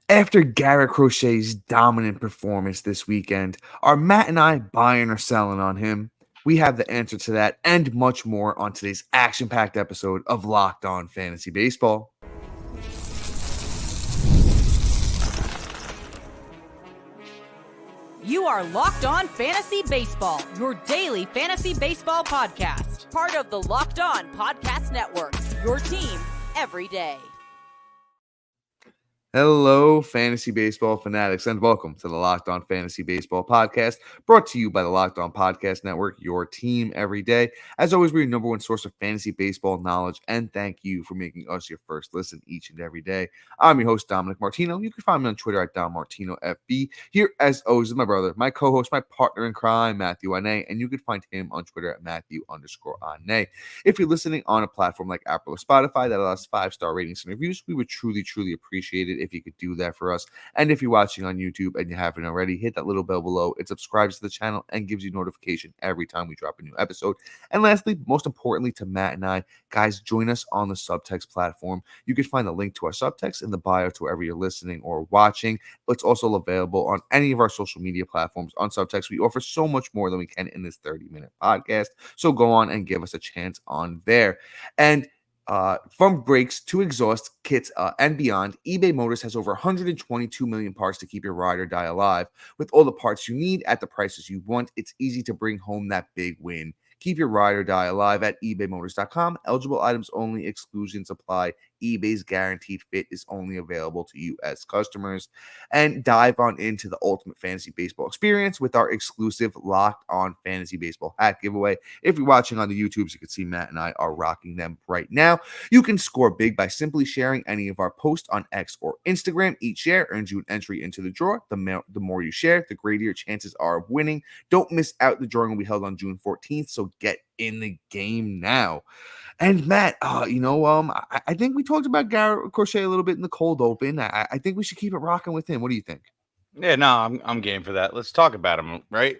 After Garrett Crochet's dominant performance this weekend, are Matt and I buying or selling on him? We have the answer to that and much more on today's action-packed episode of Locked On Fantasy Baseball. You are Locked On Fantasy Baseball, your daily fantasy baseball podcast. Part of the Locked On Podcast Network, your team every day. Hello, fantasy baseball fanatics, and welcome to the Locked On Fantasy Baseball podcast, brought to you by the Locked On Podcast Network, your team every day. As always, we're your number one source of fantasy baseball knowledge, and thank you for making us your first listen each and every day. I'm your host, Dominic Martino. You can find me on Twitter at DomMartinoFB. Here, as always, is my brother, my co-host, my partner in crime, Matthew Ane, and you can find him on Twitter at Matthew_Ane. If you're listening on a platform like Apple or Spotify that allows 5-star ratings and reviews, we would truly appreciate it if you could do that for us. And if you're watching on YouTube and you haven't already, hit that little bell below. It subscribes to the channel and gives you notification every time we drop a new episode. And lastly, most importantly to Matt and I, guys, join us on the Subtext platform. You can find the link to our Subtext in the bio to wherever you're listening or watching. It's also available on any of our social media platforms. On Subtext, we offer so much more than we can in this 30-minute podcast. So go on and give us a chance on there. And from brakes to exhaust kits and beyond, eBay Motors has over 122 million parts to keep your ride or die alive. With all the parts you need at the prices you want, it's easy to bring home that big win. Keep your ride or die alive at ebaymotors.com. Eligible items only, exclusions apply. eBay's guaranteed fit is only available to U.S. customers. And dive on into the ultimate fantasy baseball experience with our exclusive Locked On Fantasy Baseball hat giveaway. If you're watching on the YouTubes, you can see Matt and I are rocking them right now. You can score big by simply sharing any of our posts on X or Instagram. Each share earns you an entry into the draw. The more you share, the greater your chances are of winning. Don't miss out. The drawing will be held on June 14th, so get in the game now. And Matt, I think we talked about Garrett Crochet a little bit in the cold open. I think we should keep it rocking with him. What do you think? Yeah, no, I'm game for that. Let's talk about him, right?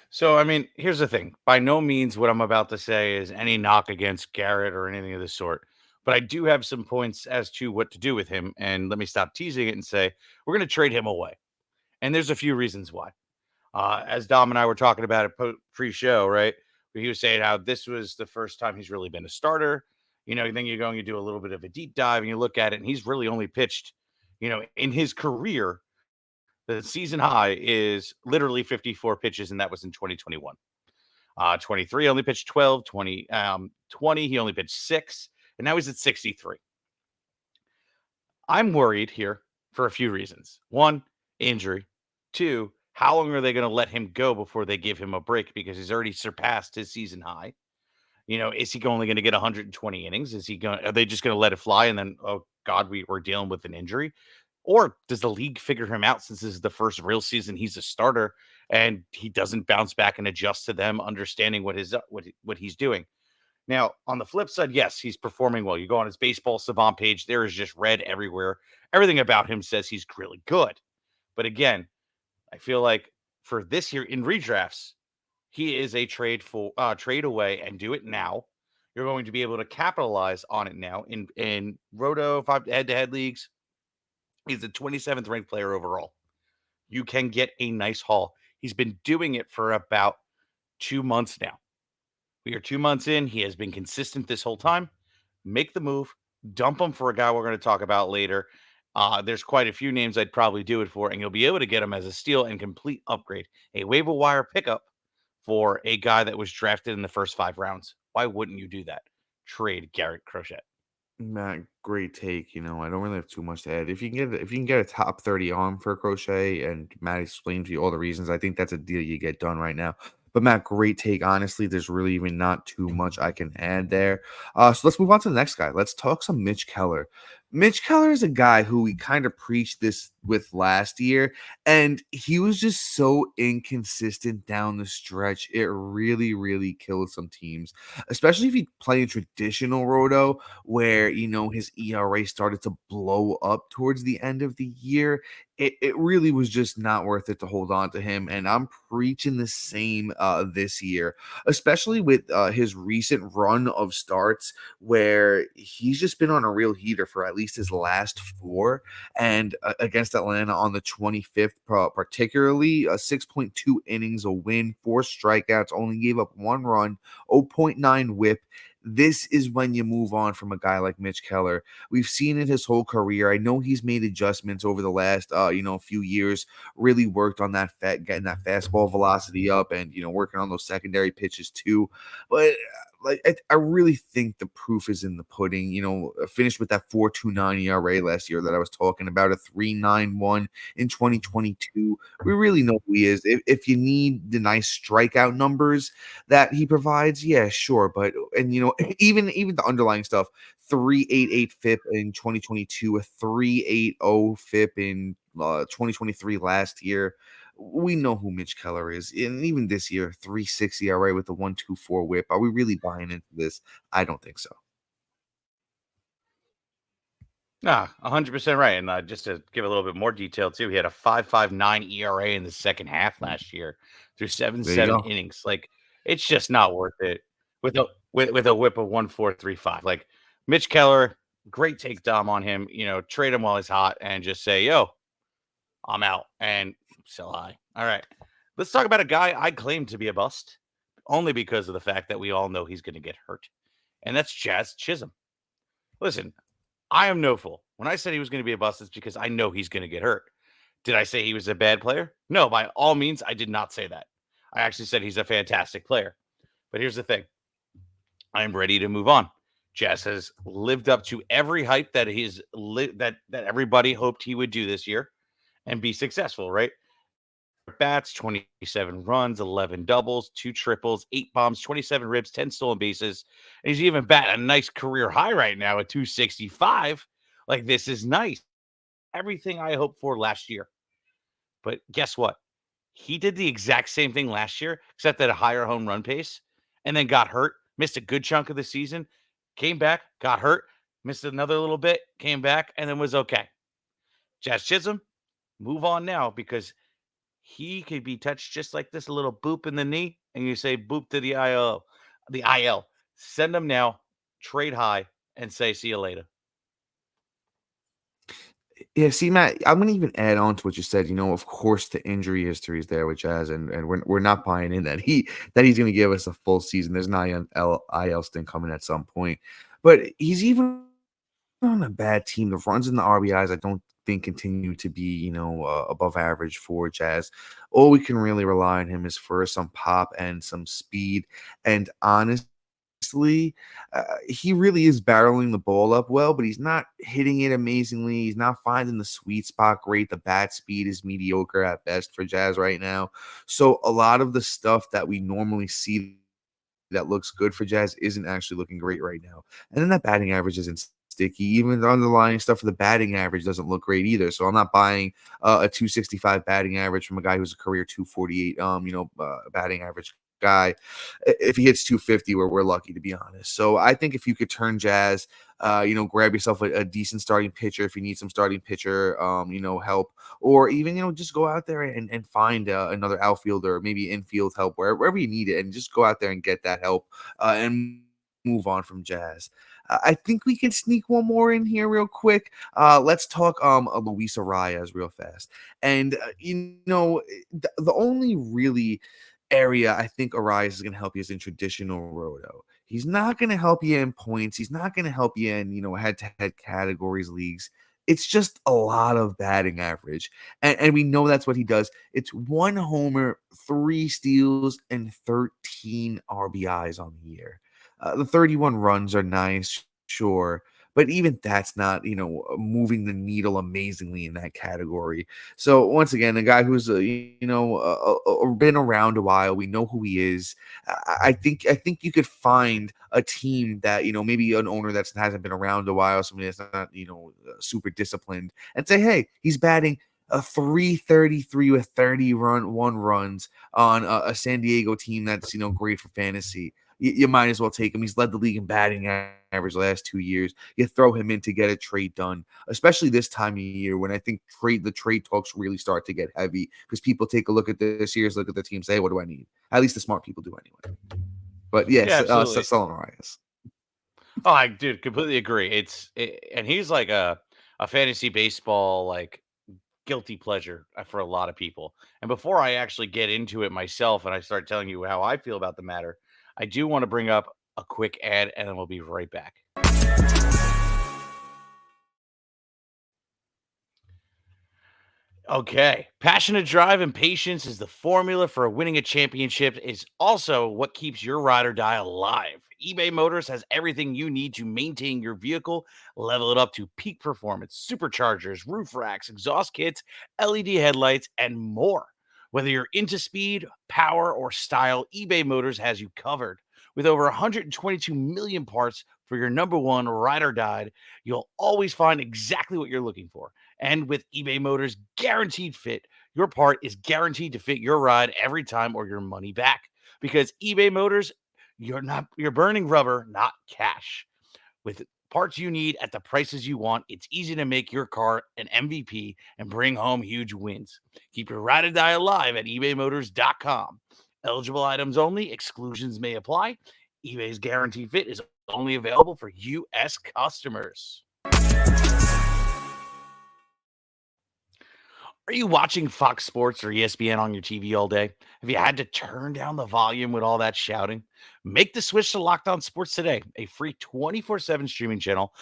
So I mean, here's the thing. By no means what I'm about to say is any knock against Garrett or anything of the sort. But I do have some points as to what to do with him. And let me stop teasing it and say we're going to trade him away. And there's a few reasons why. As Dom and I were talking about it pre-show, right? He was saying how this was the first time he's really been a starter. Then you're going to do a little bit of a deep dive and you look at it, and he's really only pitched, in his career, the season high is literally 54 pitches, and that was in 2021. 23 only pitched 12, 20 he only pitched 6, and now he's at 63. I'm worried here for a few reasons. One, injury. Two, how long are they going to let him go before they give him a break? Because he's already surpassed his season high. Is he only going to get 120 innings? Are they just going to let it fly? And then, oh God, we're dealing with an injury. Or does the league figure him out since this is the first real season he's a starter and he doesn't bounce back and adjust to them, understanding what he's doing? Now, on the flip side, yes, he's performing well. You go on his baseball savant page, there is just red everywhere. Everything about him says he's really good. But again, I feel like for this year in redrafts, he is a trade away, and do it now. You're going to be able to capitalize on it now in Roto 5 head-to-head leagues. He's the 27th ranked player overall. You can get a nice haul. He's been doing it for about 2 months now. We are 2 months in. He has been consistent this whole time. Make the move. Dump him for a guy we're going to talk about later. There's quite a few names I'd probably do it for, and you'll be able to get him as a steal and complete upgrade. A waiver wire pickup for a guy that was drafted in the first 5 rounds. Why wouldn't you do that? Trade Garrett Crochet. Matt, great take. I don't really have too much to add. If you can get a top 30 arm for Crochet, and Matt explained to you all the reasons, I think that's a deal you get done right now. But Matt, great take. Honestly, there's really even not too much I can add there. So let's move on to the next guy. Let's talk some Mitch Keller. Mitch Keller is a guy who we kind of preached this with last year, and he was just so inconsistent down the stretch. It really killed some teams, especially if you play a traditional roto where, his ERA started to blow up towards the end of the year. It really was just not worth it to hold on to him, and I'm preaching the same this year, especially with his recent run of starts where he's just been on a real heater for at least his last 4. And against Atlanta on the 25th, particularly 6.2 innings, a win, 4 strikeouts, only gave up 1 run, 0.9 whip. This is when you move on from a guy like Mitch Keller. We've seen it his whole career. I know he's made adjustments over the last, few years, really worked on getting that fastball velocity up and, working on those secondary pitches too. But I really think the proof is in the pudding. Finished with that 4.29 ERA last year that I was talking about, a 3.91 in 2022. We really know who he is. If you need the nice strikeout numbers that he provides, yeah, sure. But even the underlying stuff, 3.88 FIP in 2022, a 3.80 FIP in 2023 last year. We know who Mitch Keller is. And even this year, 3.60 ERA with a 1.24 whip. Are we really buying into this? I don't think so. Nah, 100% right. And just to give a little bit more detail too, he had a 5.59 ERA in the second half last year through There you 7 go. innings. Like, it's just not worth it with a whip of 1.435. Like, Mitch Keller, great take Dom on him. Trade him while he's hot and just say, "Yo, I'm out," and sell high. All right, let's talk about a guy I claim to be a bust, only because of the fact that we all know he's going to get hurt, and that's Jazz Chisholm. Listen, I am no fool. When I said he was going to be a bust, it's because I know he's going to get hurt. Did I say he was a bad player? No, by all means, I did not say that. I actually said he's a fantastic player. But here's the thing. I'm ready to move on. Jazz has lived up to every hype that that everybody hoped he would do this year and be successful, right? Bats, 27 runs, 11 doubles, 2 triples, 8 bombs, 27 ribs, 10 stolen bases. And he's even batting a nice career high right now at 265. Like, this is nice. Everything I hoped for last year. But guess what? He did the exact same thing last year, except at a higher home run pace, and then got hurt, missed a good chunk of the season, came back, got hurt, missed another little bit, came back, and then was okay. Jazz Chisholm, move on now, because he could be touched just like this, a little boop in the knee, and you say boop to the IL. The IL. Send him now, trade high, and say see you later. Yeah, see, Matt, I'm gonna even add on to what you said. Of course, the injury history is there with Jazz, and we're not buying in that he's gonna give us a full season. There's an IL stint coming at some point, but he's even on a bad team. The runs and the RBIs, I don't think continue to be above average for Jazz. All we can really rely on him is for some pop and some speed, and honestly, he really is barreling the ball up well, but he's not hitting it amazingly. He's not finding the sweet spot great. The bat speed is mediocre at best for Jazz right now. So a lot of the stuff that we normally see that looks good for Jazz isn't actually looking great right now. And then that batting average isn't sticky. Even the underlying stuff for the batting average doesn't look great either. So I'm not buying a 265 batting average from a guy who's a career 248 batting average guy. If he hits 250, we're lucky, to be honest. So I think if you could turn Jazz, grab yourself a decent starting pitcher if you need some starting pitcher, help, or even, just go out there and find another outfielder, maybe infield help, wherever you need it, and just go out there and get that help and move on from Jazz. I think we can sneak one more in here real quick. Let's talk Luis Arias real fast. And, the only really area I think Arias is going to help you is in traditional roto. He's not going to help you in points. He's not going to help you in, head-to-head categories leagues. It's just a lot of batting average. And we know that's what he does. It's 1 homer, 3 steals, and 13 RBIs on the year. The 31 runs are nice, sure. But even that's not, moving the needle amazingly in that category. So once again, a guy who's, been around a while. We know who he is. I think you could find a team that, maybe an owner that hasn't been around a while, somebody that's not, super disciplined, and say, hey, he's batting a 333 with 31 runs on a San Diego team that's, great for fantasy. You might as well take him. He's led the league in batting average the last 2 years. You throw him in to get a trade done, especially this time of year when I think the trade talks really start to get heavy because people take a look at this year's, look at the team, say, hey, what do I need? At least the smart people do anyway. But yes, Yeah, absolutely. Arias. Oh, I dude, completely agree. And he's like a fantasy baseball like guilty pleasure for a lot of people. And before I actually get into it myself and I start telling you how I feel about the matter, I do want to bring up a quick ad and then we'll be right back. Okay. Passionate drive and patience is the formula for winning a championship. It's also what keeps your ride or die alive. eBay Motors has everything you need to maintain your vehicle, level it up to peak performance, superchargers, roof racks, exhaust kits, LED headlights, and more. Whether you're into speed, power, or style, eBay Motors has you covered. With over 122 million parts for your number one ride or die, you'll always find exactly what you're looking for. And with eBay Motors Guaranteed Fit, your part is guaranteed to fit your ride every time or your money back. Because eBay Motors, you're burning rubber, not cash. With parts you need at the prices you want, it's easy to make your car an MVP and bring home huge wins. Keep your ride or die alive at ebaymotors.com. Eligible items only, exclusions may apply. eBay's Guaranteed Fit is only available for U.S. customers. Are you watching Fox Sports or ESPN on your TV all day? Have you had to turn down the volume with all that shouting? Make the switch to Locked On Sports today, a free 24/7 streaming channel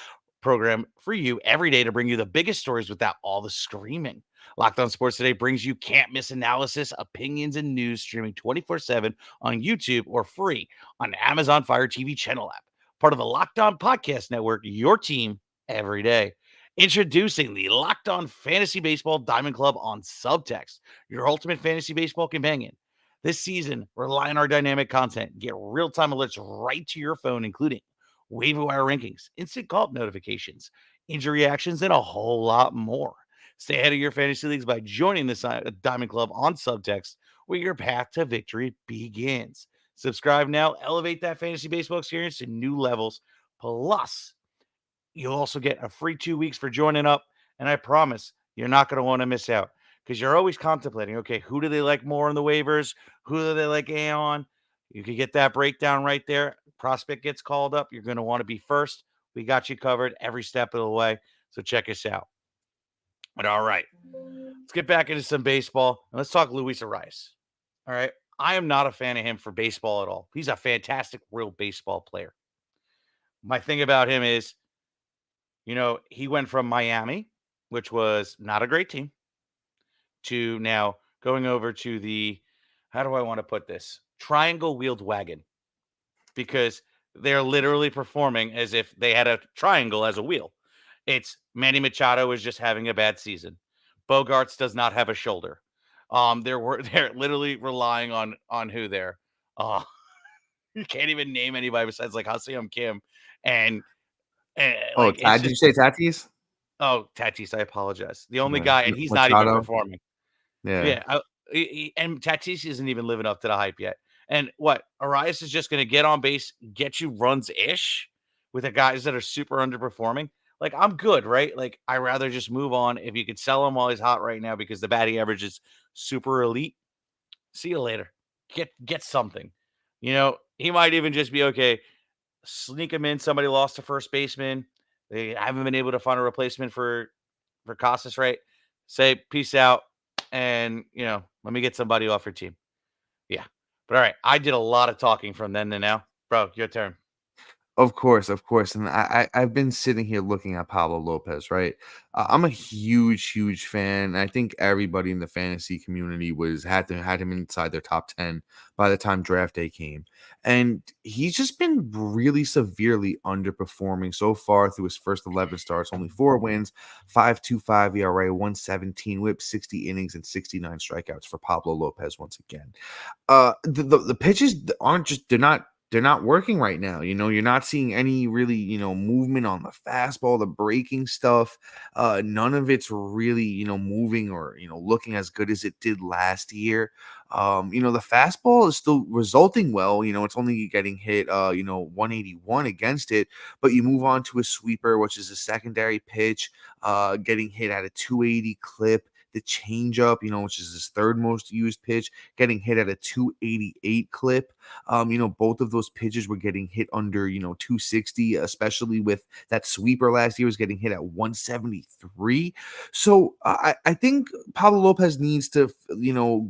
program for you every day to bring you the biggest stories without all the screaming. Locked On Sports Today brings you can't miss analysis, opinions, and news streaming 24/7 on YouTube or free on Amazon Fire TV channel app. Part of the Locked On Podcast Network, your team every day. Introducing the Locked On Fantasy Baseball Diamond Club on Subtext, your ultimate fantasy baseball companion. This season, rely on our dynamic content. Get real-time alerts right to your phone, including waiver wire rankings, instant call notifications, injury actions, and a whole lot more. Stay ahead of your fantasy leagues by joining the Diamond Club on Subtext, where your path to victory begins. Subscribe now. Elevate that fantasy baseball experience to new levels. Plus, you'll also get a free 2 weeks for joining up. And I promise you're not going to want to miss out because you're always contemplating, okay, who do they like more in the waivers? Who do they like on? You can get that breakdown right there. Prospect gets called up. You're going to want to be first. We got you covered every step of the way. So check us out. But all right, let's get back into some baseball. And let's talk Luis Arias. All right. I am not a fan of him for baseball at all. He's a fantastic, real baseball player. My thing about him is, he went from Miami, which was not a great team, to now going over to the, how do I want to put this? Triangle wheeled wagon, because they're literally performing as if they had a triangle as a wheel. It's Manny Machado is just having a bad season. Bogarts does not have a shoulder. They're literally relying on who there. Oh, you can't even name anybody besides like Ha-Seong Kim and Oh, like it's did you just say Tatis? Oh, Tatis, I apologize. The only Yeah. guy, and he's not even Machado? performing. Yeah. Yeah, and Tatis isn't even living up to the hype yet. And what? Arias is just going to get on base, get you runs ish with the guys that are super underperforming. Like, I'm good, right? Like, I rather just move on. If you could sell him while he's hot right now because the batting average is super elite, see you later. Get something. He might even just be okay. Sneak him in. Somebody lost a first baseman. They haven't been able to find a replacement for Casas, right? Say peace out, and let me get somebody off your team. Yeah, but all right, I did a lot of talking from then to now, bro. Your turn. Of course, and I've been sitting here looking at Pablo Lopez, right? I'm a huge fan. I think everybody in the fantasy community had him inside their top 10 by the time draft day came, and he's just been really severely underperforming so far through his first 11 starts. Only 4 wins, 5.25 ERA, 117 WHIP, 60 innings, and 69 strikeouts for Pablo Lopez once again. The pitches they're not working right now. You're not seeing any really, movement on the fastball, the breaking stuff. None of it's really, moving or, looking as good as it did last year. The fastball is still resulting well. It's only getting hit, 181 against it, but you move on to a sweeper, which is a secondary pitch, getting hit at a 280 clip. The changeup, which is his third most used pitch, getting hit at a 288 clip. Both of those pitches were getting hit under, 260, especially with that sweeper last year was getting hit at 173. So I think Pablo Lopez needs to,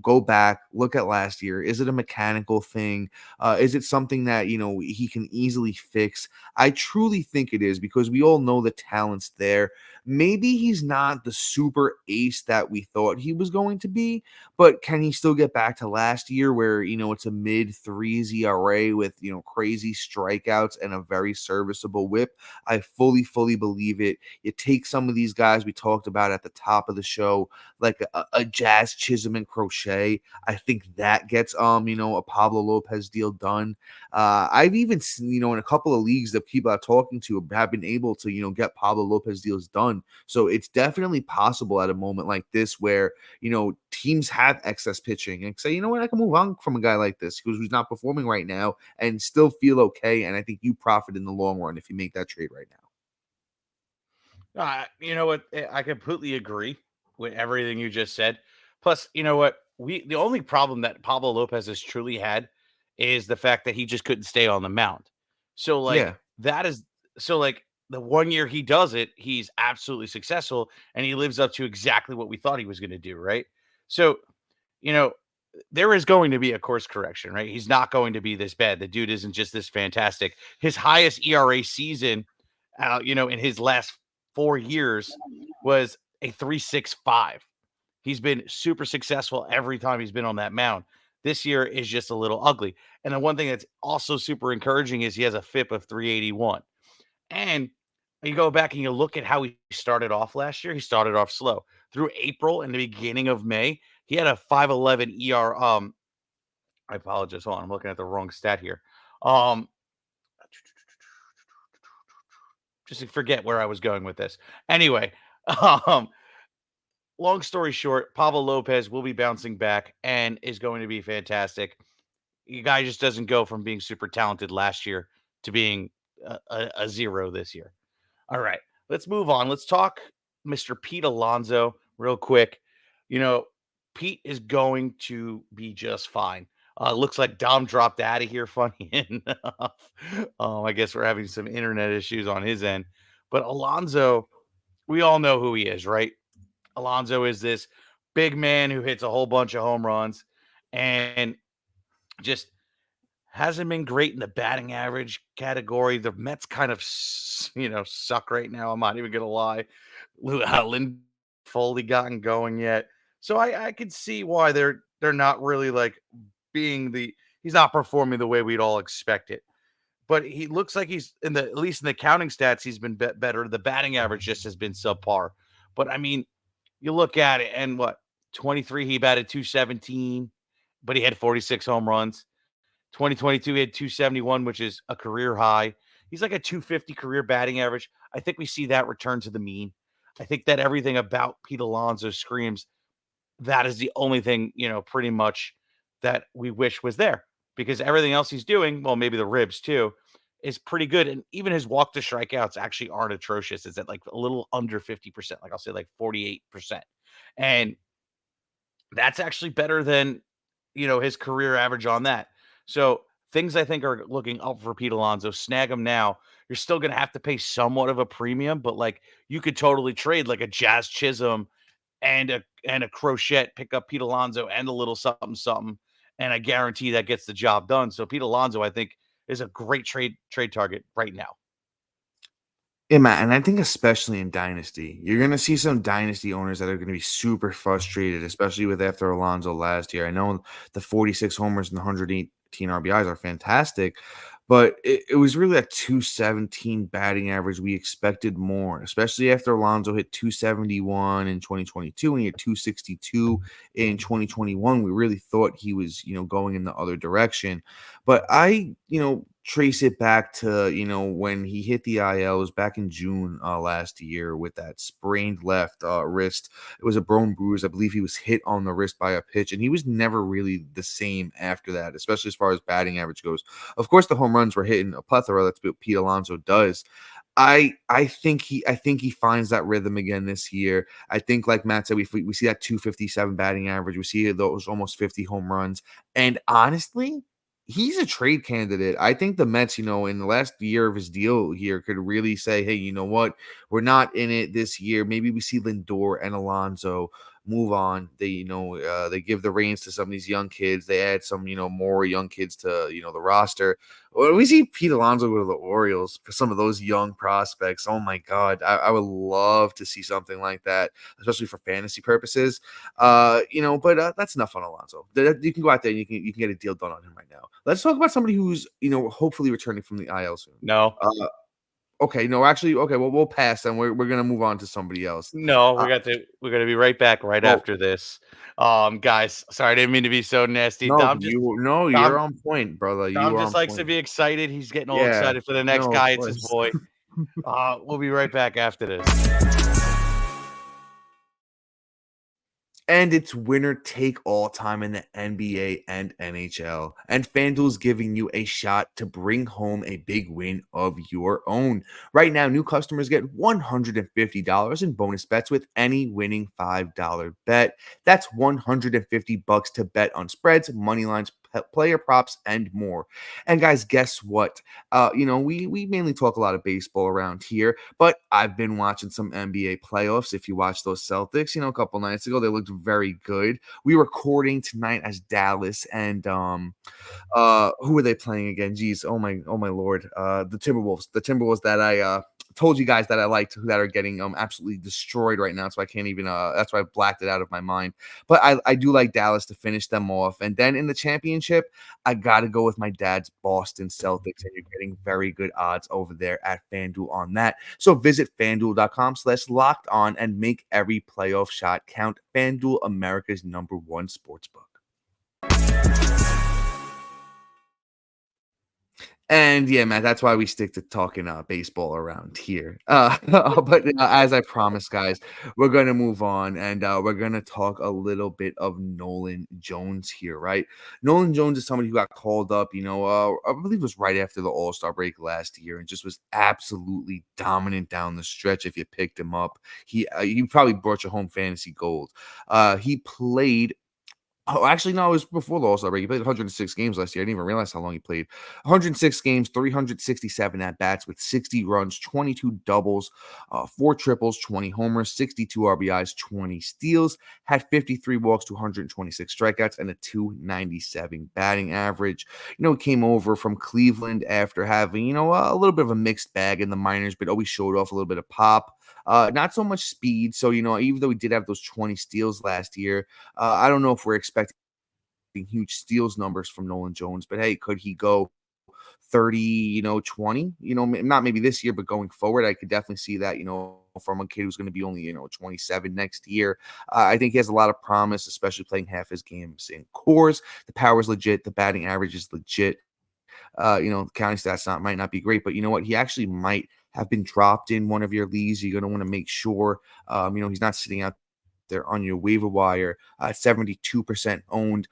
go back, look at last year. Is it a mechanical thing? Is it something that, he can easily fix? I truly think it is, because we all know the talent's there. Maybe he's not the super ace that we thought he was going to be, but can he still get back to last year where, it's a mid threes ERA with, crazy strikeouts and a very serviceable whip? I fully believe it. You take some of these guys we talked about at the top of the show, like a Jazz, Chisholm, and Crochet. I think that gets, a Pablo Lopez deal done. I've even seen, in a couple of leagues that people are talking to have been able to, get Pablo Lopez deals done. So it's definitely possible at a moment like this where, teams have excess pitching and say, you know what, I can move on from a guy like this because he's not performing right now and still feel okay. And I think you profit in the long run if you make that trade right now. You know what? I completely agree with everything you just said. Plus, you know what? The only problem that Pablo Lopez has truly had is the fact that he just couldn't stay on the mound. So, like, Yeah. the one year he does it, he's absolutely successful and he lives up to exactly what we thought he was going to do, right? So, you know, there is going to be a course correction, right? He's not going to be this bad. The dude isn't just this fantastic. His highest ERA season, in his last 4 years was a 3.65. He's been super successful every time he's been on that mound. This year is just a little ugly. And the one thing that's also super encouraging is he has a FIP of 381. And you go back and you look at how he started off last year. He started off slow. Through April and the beginning of May, he had a 5.11 ER. I apologize. Hold on, I'm looking at the wrong stat here. Just to forget where I was going with this. Anyway, long story short, Pablo Lopez will be bouncing back and is going to be fantastic. The guy just doesn't go from being super talented last year to being a zero this year. All right, let's move on. Let's talk Mr. Pete Alonso real quick. Pete is going to be just fine. Looks like Dom dropped out of here, funny enough. I guess we're having some internet issues on his end. But Alonso, we all know who he is, right? Alonso is this big man who hits a whole bunch of home runs and just hasn't been great in the batting average category. The Mets kind of, suck right now. I'm not even going to lie. Lynn Foley gotten going yet. So I could see why they're not really like he's not performing the way we'd all expect it. But he looks like he's at least in the counting stats, he's been better. The batting average just has been subpar. But I mean, you look at it and 23, he batted 217, but he had 46 home runs. 2022, he had 271, which is a career high. He's like a 250 career batting average. I think we see that return to the mean. I think that everything about Pete Alonso screams that is the only thing, pretty much that we wish was there, because everything else he's doing, well, maybe the ribs too, is pretty good. And even his walk to strikeouts actually aren't atrocious. It's at like a little under 50%. Like I'll say like 48%. And that's actually better than, his career average on that. So things I think are looking up for Pete Alonso. Snag him now. You're still going to have to pay somewhat of a premium, but like you could totally trade like a Jazz Chisholm and a Crochet, pick up Pete Alonso and a little something, and I guarantee that gets the job done. So Pete Alonso, I think, is a great trade target right now. Yeah, Matt, and I think especially in Dynasty, you're going to see some Dynasty owners that are going to be super frustrated, especially with after Alonso last year. I know the 46 homers and the 118 RBIs are fantastic, but it was really a 217 batting average. We expected more, especially after Alonso hit 271 in 2022 and he hit 262 in 2021. We really thought he was, going in the other direction. But I, trace it back to, when he hit the ILs back in June last year with that sprained left wrist. It was a bone bruise. I believe he was hit on the wrist by a pitch, and he was never really the same after that, especially as far as batting average goes. Of course, the home runs were hitting a plethora. That's what Pete Alonso does. I think he finds that rhythm again this year. I think, like Matt said, we see that 257 batting average. We see those almost 50 home runs. And honestly, he's a trade candidate. I think the Mets, in the last year of his deal here, could really say, hey, you know what? We're not in it this year. Maybe we see Lindor and Alonso move on. They give the reins to some of these young kids. They add some, more young kids to, the roster. When we see Pete Alonso go to the Orioles for some of those young prospects, oh my God, I would love to see something like that, especially for fantasy purposes. But that's enough on Alonso. You can go out there and you can get a deal done on him right now. Let's talk about somebody who's, hopefully returning from the IL soon. No. Okay, no, actually, okay, well, we'll pass then. We're gonna move on to somebody else. No, Uh, we're gonna be right back right oh after this. Guys, sorry, I didn't mean to be so nasty. no, you're Dom on point, brother. You Dom are just on likes to point. be excited. He's getting all Yeah, excited for the next no, of guy. It's his course. boy. We'll be right back after this. And it's winner take all time in the NBA and NHL. And FanDuel's giving you a shot to bring home a big win of your own. Right now, new customers get $150 in bonus bets with any winning $5 bet. That's $150 to bet on spreads, money lines, player props, and more. And guys, guess what? We mainly talk a lot of baseball around here, but I've been watching some NBA playoffs. If you watch those Celtics, a couple nights ago, they looked very good. We were recording tonight as Dallas and who are they playing again? Jeez, oh my lord. The Timberwolves. The Timberwolves that I told you guys that I liked, that are getting absolutely destroyed right now. So I can't even that's why I blacked it out of my mind. But I do like Dallas to finish them off. And then in the championship, I gotta go with my dad's Boston Celtics, and you're getting very good odds over there at FanDuel on that. So visit FanDuel.com/locked on and make every playoff shot count. FanDuel, America's #1 sportsbook. And yeah, man, that's why we stick to talking baseball around here. But as I promised, guys, we're gonna move on and we're gonna talk a little bit of Nolan Jones here, right? Nolan Jones is somebody who got called up, I believe it was right after the All-Star break last year, and just was absolutely dominant down the stretch. If you picked him up, he probably brought you home fantasy gold. He played. Oh, actually, no, it was before the All-Star break. He played 106 games last year. I didn't even realize how long he played. 106 games, 367 at-bats with 60 runs, 22 doubles, 4 triples, 20 homers, 62 RBIs, 20 steals, had 53 walks, 226 strikeouts, and a 297 batting average. He came over from Cleveland after having, a little bit of a mixed bag in the minors, but always showed off a little bit of pop. Not so much speed. So, even though he did have those 20 steals last year, I don't know if we're expecting huge steals numbers from Nolan Jones, but hey, could he go 30, 20? Not maybe this year, but going forward, I could definitely see that, from a kid who's going to be only, 27 next year. I think he has a lot of promise, especially playing half his games in cores. The power is legit. The batting average is legit. Counting stats might not be great, but you know what? He actually might have been dropped in one of your leagues. You're going to want to make sure, he's not sitting out there on your waiver wire. 72% owned.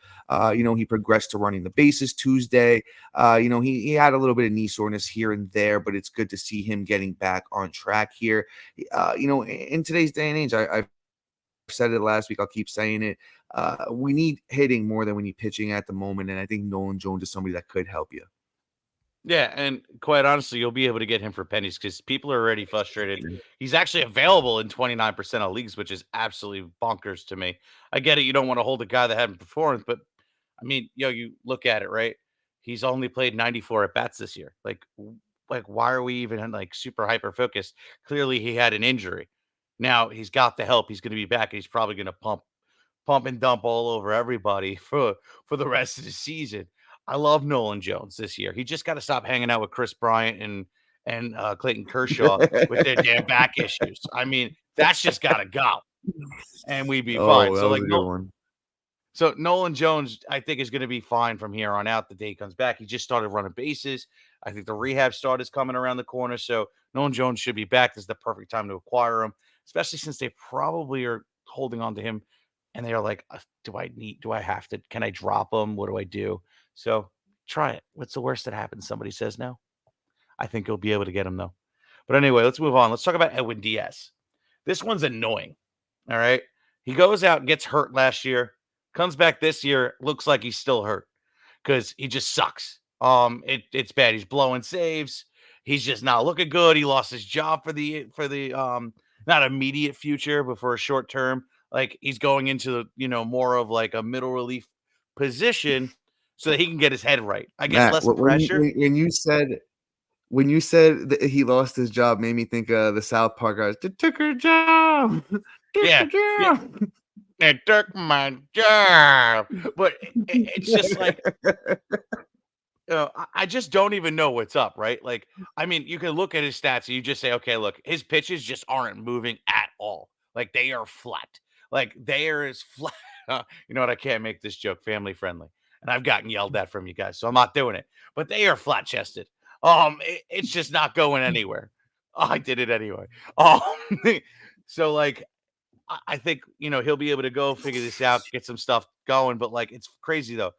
He progressed to running the bases Tuesday. He had a little bit of knee soreness here and there, but it's good to see him getting back on track here. In today's day and age, I've said it last week. I'll keep saying it. We need hitting more than we need pitching at the moment, and I think Nolan Jones is somebody that could help you. Yeah, and quite honestly, you'll be able to get him for pennies because people are already frustrated. He's actually available in 29% of leagues, which is absolutely bonkers to me. I get it. You don't want to hold a guy that hadn't performed, but I mean, you look at it, right? He's only played 94 at bats this year. Like why are we even like super hyper focused? Clearly, he had an injury. Now he's got the help. He's going to be back, and he's probably going to pump and dump all over everybody for the rest of the season. I love Nolan Jones this year. He just got to stop hanging out with Chris Bryant and Clayton Kershaw with their damn back issues. I mean, that's just got to go, and we'd be fine. Oh, that was a good one. So Nolan Jones, I think, is going to be fine from here on out. The day he comes back, he just started running bases. I think the rehab start is coming around the corner, so Nolan Jones should be back. This is the perfect time to acquire him, especially since they probably are holding on to him, and they are like, do I have to? Can I drop him? What do I do? So try it. What's the worst that happens? Somebody says no. I think you'll be able to get him though. But anyway, let's move on. Let's talk about Edwin Diaz. This one's annoying. All right, he goes out and gets hurt last year. Comes back this year, looks like he's still hurt. because he just sucks. It's bad. He's blowing saves. He's just not looking good. He lost his job for the not immediate future, but for a short term. Like he's going into more of like a middle relief position so that he can get his head right. I guess Matt, less pressure. when you said that he lost his job, made me think of the South Park guys. They took her job. Took Yeah, her yeah. job. It took my job, but it's just like I just don't even know what's up, right? Like, I mean, you can look at his stats and you just say, okay, look, his pitches just aren't moving at all. Like they are flat. Like they are as flat. You know what? I can't make this joke family friendly, and I've gotten yelled at from you guys, so I'm not doing it. But they are flat chested. It's just not going anywhere. Oh, I did it anyway. Um, so like I think he'll be able to go figure this out, get some stuff going. But like, it's crazy though.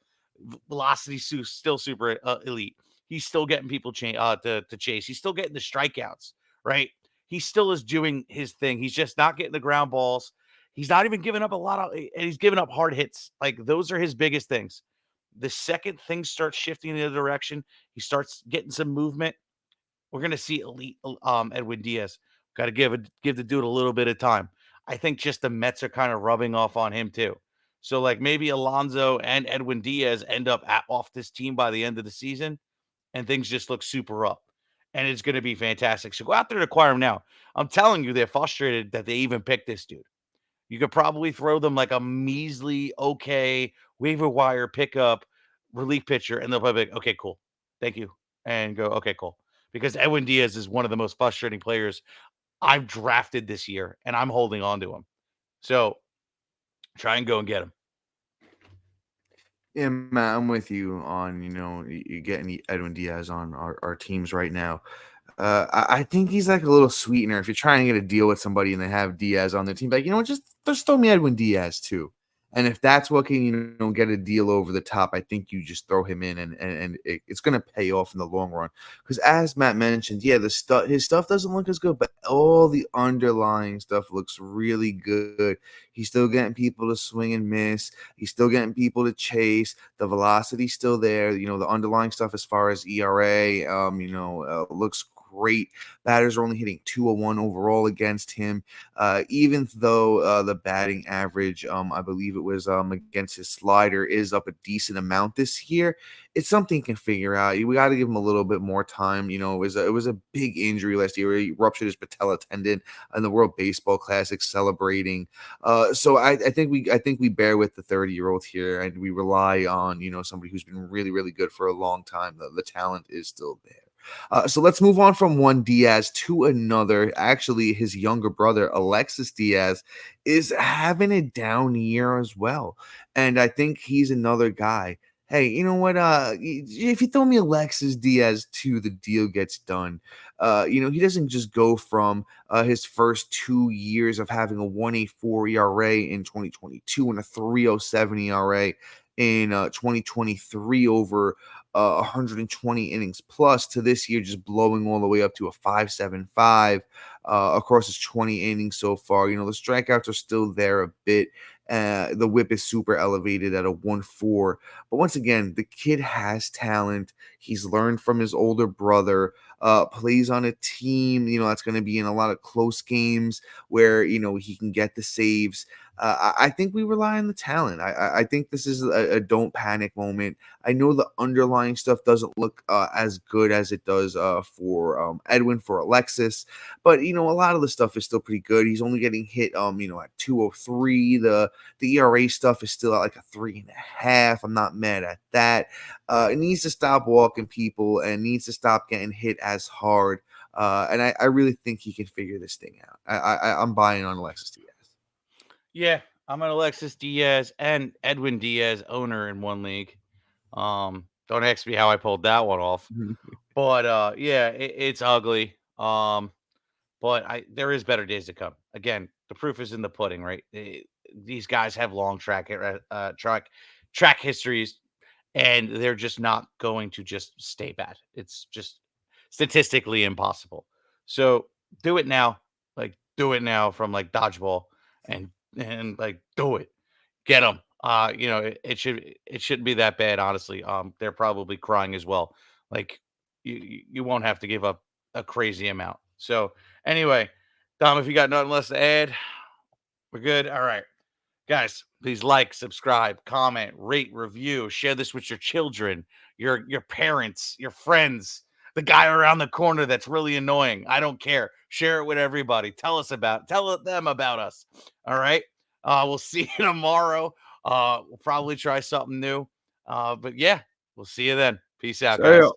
Velocity still super elite. He's still getting people to chase. He's still getting the strikeouts, right? He still is doing his thing. He's just not getting the ground balls. He's not even giving up a lot of, and he's giving up hard hits. Like those are his biggest things. The second things start shifting in the other direction, he starts getting some movement. We're gonna see elite Edwin Diaz. Got to give the dude a little bit of time. I think just the Mets are kind of rubbing off on him too. So like maybe Alonso and Edwin Diaz end up off this team by the end of the season, and things just look super up, and it's going to be fantastic. So go out there and acquire him now. I'm telling you, they're frustrated that they even picked this dude. You could probably throw them like a measly, okay, waiver wire pickup relief pitcher, and they'll probably be like, okay, cool. Thank you. And go, okay, cool. Because Edwin Diaz is one of the most frustrating players I've drafted this year, and I'm holding on to him. So try and go and get him. Yeah, Matt, I'm with you on, you getting Edwin Diaz on our teams right now. I think he's like a little sweetener. If you're trying to get a deal with somebody and they have Diaz on their team, like, just throw me Edwin Diaz too. And if that's what can, get a deal over the top, I think you just throw him in and it's going to pay off in the long run. Because as Matt mentioned, yeah, his stuff doesn't look as good, but all the underlying stuff looks really good. He's still getting people to swing and miss. He's still getting people to chase. The velocity's still there. The underlying stuff as far as ERA, looks great. Batters are only hitting 201 overall against him, even though the batting average, I believe it was against his slider, is up a decent amount this year. It's something you can figure out. We got to give him a little bit more time. It was a big injury last year. He ruptured his patella tendon in the World Baseball Classic, celebrating. So I think we bear with the 30-year-old here, and we rely on somebody who's been really, really good for a long time. The talent is still there. So let's move on from one Diaz to another. Actually, his younger brother, Alexis Diaz, is having a down year as well. And I think he's another guy. Hey, you know what? If you throw me Alexis Diaz too, the deal gets done. He doesn't just go from his first 2 years of having a 1.84 ERA in 2022 and a 3.07 ERA in 2023 over 120 innings plus to this year just blowing all the way up to a 5.75 across his 20 innings so far. The strikeouts are still there a bit. The whip is super elevated at a 1.4. But once again, the kid has talent. He's learned from his older brother, plays on a team, that's going to be in a lot of close games where, he can get the saves. I think we rely on the talent. I think this is a don't panic moment. I know the underlying stuff doesn't look as good as it does for Edwin, for Alexis, but a lot of the stuff is still pretty good. He's only getting hit at 2.03. The ERA stuff is still at like a 3.5. I'm not mad at that. It needs to stop walking people and needs to stop getting hit as hard. And I really think he can figure this thing out. I'm buying on Alexis Diaz. Yeah, I'm an Alexis Diaz and Edwin Diaz owner in one league. Don't ask me how I pulled that one off. But yeah, it's ugly. But there is better days to come. Again, the proof is in the pudding, right? These guys have long track histories, and they're just not going to just stay bad. It's just statistically impossible. So do it now, like do it now from like dodgeball, and like do it, get them. it shouldn't be that bad, honestly. They're probably crying as well. Like you won't have to give up a crazy amount. So anyway, Dom, if you got nothing less to add, we're good. All right. Guys, please like, subscribe, comment, rate, review, share this with your children, your parents, your friends, the guy around the corner that's really annoying. I don't care. Share it with everybody. Tell them about us. All right. We'll see you tomorrow. We'll probably try something new. But yeah, we'll see you then. Peace out, See guys. ya.